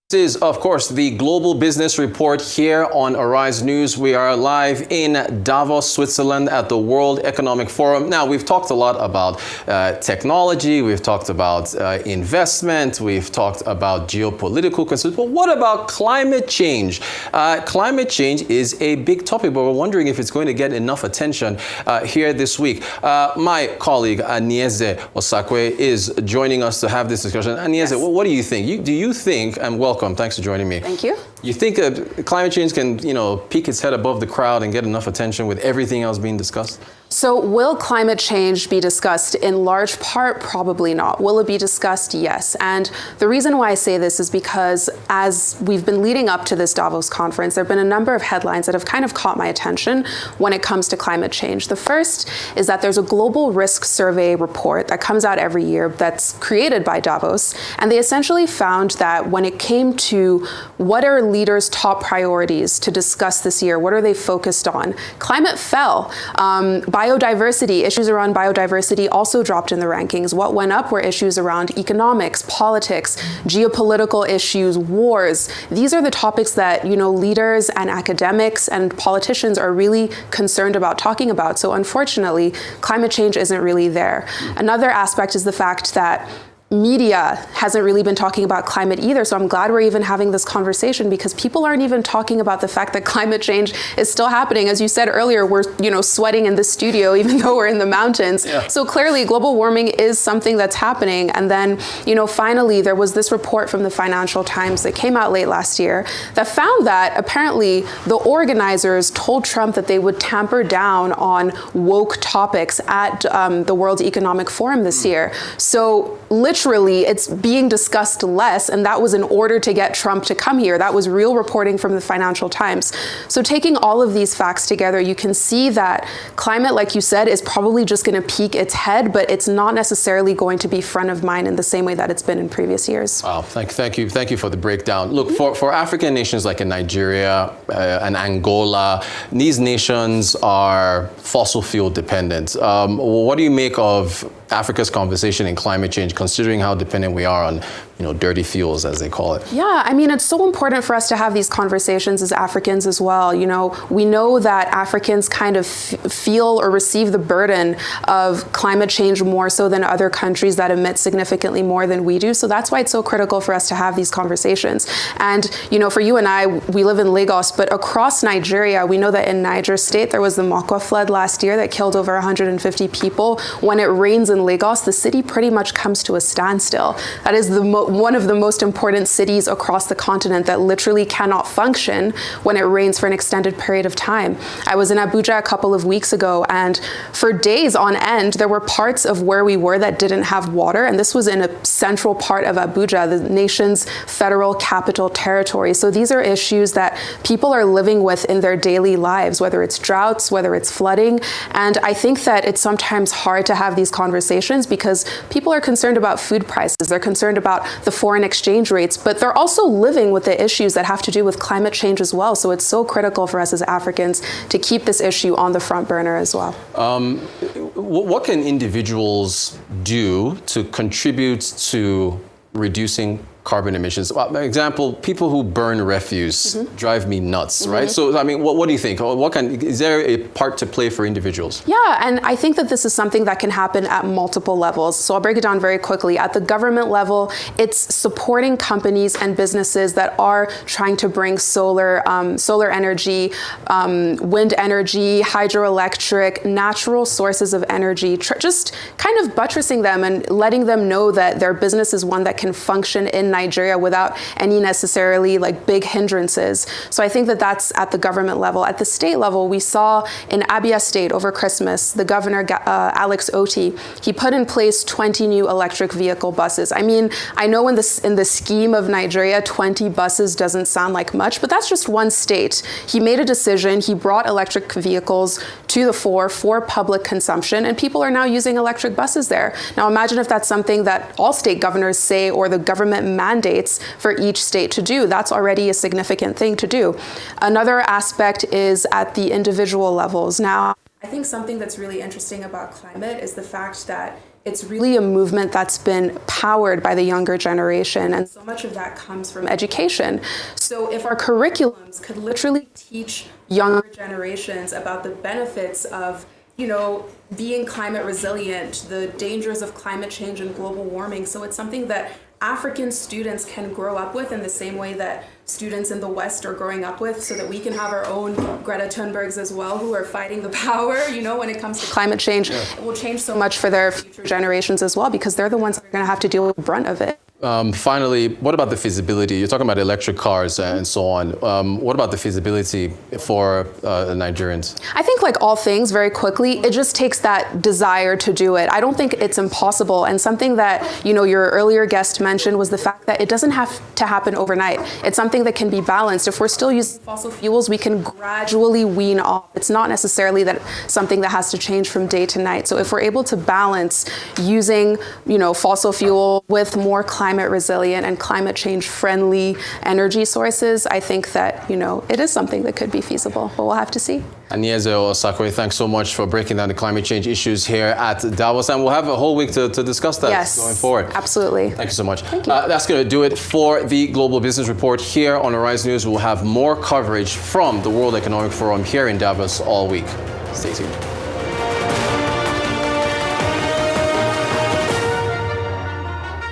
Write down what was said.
This is, of course, the Global Business Report here on Arise News. We are live in Davos, Switzerland at the World Economic Forum. Now, we've talked a lot about technology, we've talked about investment, we've talked about geopolitical concerns, but what about climate change? Climate change is a big topic, but we're wondering if it's going to get enough attention here this week. My colleague, Anieze Osakwe, is joining us to have this discussion. Anieze, yes. What do you think? Do you think, and welcome, thanks for joining me. Thank you. You think climate change can, peek its head above the crowd and get enough attention with everything else being discussed? So will climate change be discussed? In large part, probably not. Will it be discussed? Yes. And the reason why I say this is because as we've been leading up to this Davos conference, there have been a number of headlines that have kind of caught my attention when it comes to climate change. The first is that there's a global risk survey report that comes out every year that's created by Davos. And they essentially found that when it came to what are leaders' top priorities to discuss this year, what are they focused on? Climate fell. Biodiversity, issues around biodiversity also dropped in the rankings. What went up were issues around economics, politics, geopolitical issues, wars. These are the topics that, leaders and academics and politicians are really concerned about talking about. So unfortunately, climate change isn't really there. Another aspect is the fact that media hasn't really been talking about climate either. So I'm glad we're even having this conversation because people aren't even talking about the fact that climate change is still happening. As you said earlier, we're, sweating in the studio even though we're in the mountains. Yeah. So clearly global warming is something that's happening. And then, finally, there was this report from the Financial Times that came out late last year that found that apparently the organizers told Trump that they would tamper down on woke topics at the World Economic Forum this year. So literally, it's being discussed less, and that was in order to get Trump to come here. That was real reporting from the Financial Times. So taking all of these facts together, you can see that climate, like you said, is probably just going to peek its head, but it's not necessarily going to be front of mind in the same way that it's been in previous years. Wow, thank you for the breakdown. Look, for African nations like in Nigeria and Angola, these nations are fossil fuel dependent. What do you make of Africa's conversation in climate change, considering how dependent we are on, dirty fuels, as they call it? Yeah, it's so important for us to have these conversations as Africans as well. We know that Africans kind of feel or receive the burden of climate change more so than other countries that emit significantly more than we do. So that's why it's so critical for us to have these conversations. And, for you and I, we live in Lagos, but across Nigeria, we know that in Niger State, there was the Mokwa flood last year that killed over 150 people. When it rains in Lagos, the city pretty much comes to a standstill. That is one of the most important cities across the continent that literally cannot function when it rains for an extended period of time. I was in Abuja a couple of weeks ago, and for days on end, there were parts of where we were that didn't have water, and this was in a central part of Abuja, the nation's federal capital territory. So these are issues that people are living with in their daily lives, whether it's droughts, whether it's flooding, and I think that it's sometimes hard to have these conversations because people are concerned about food prices, they're concerned about the foreign exchange rates, but they're also living with the issues that have to do with climate change as well. So it's so critical for us as Africans to keep this issue on the front burner as well. What can individuals do to contribute to reducing carbon emissions? For example, people who burn refuse drive me nuts, right? So, what do you think? Is there a part to play for individuals? Yeah, and I think that this is something that can happen at multiple levels. So I'll break it down very quickly. At the government level, it's supporting companies and businesses that are trying to bring solar energy, wind energy, hydroelectric, natural sources of energy, just kind of buttressing them and letting them know that their business is one that can function in Nigeria without any necessarily big hindrances. So I think that that's at the government level. At the state level, we saw in Abia State over Christmas, the governor, Alex Oti, he put in place 20 new electric vehicle buses. I know in the scheme of Nigeria, 20 buses doesn't sound like much, but that's just one state. He made a decision. He brought electric vehicles to the fore for public consumption, and people are now using electric buses there. Now imagine if that's something that all state governors say or the government mandates for each state to do. That's already a significant thing to do. Another aspect is at the individual levels. Now, I think something that's really interesting about climate is the fact that it's really a movement that's been powered by the younger generation, and so much of that comes from education. So if our curriculums could literally teach younger generations about the benefits of, being climate resilient, the dangers of climate change and global warming, so it's something that African students can grow up with in the same way that students in the West are growing up with, so that we can have our own Greta Thunbergs as well, who are fighting the power, when it comes to climate change. Yeah. It will change so much for their future generations as well, because they're the ones that are going to have to deal with the brunt of it. Finally, what about the feasibility? You're talking about electric cars and so on. What about the feasibility for Nigerians? I think, like all things, very quickly, it just takes that desire to do it. I don't think it's impossible. And something that, your earlier guest mentioned was the fact that it doesn't have to happen overnight. It's something that can be balanced. If we're still using fossil fuels, we can gradually wean off. It's not necessarily that something that has to change from day to night. So if we're able to balance using, fossil fuel with more climate resilient and climate change friendly energy sources, I think that, it is something that could be feasible, but we'll have to see. Anieze Osakwe, thanks so much for breaking down the climate change issues here at Davos, and we'll have a whole week to discuss that going forward. Absolutely. Thank you so much. Thank you. That's going to do it for the Global Business Report here on Arise News. We'll have more coverage from the World Economic Forum here in Davos all week. Stay tuned.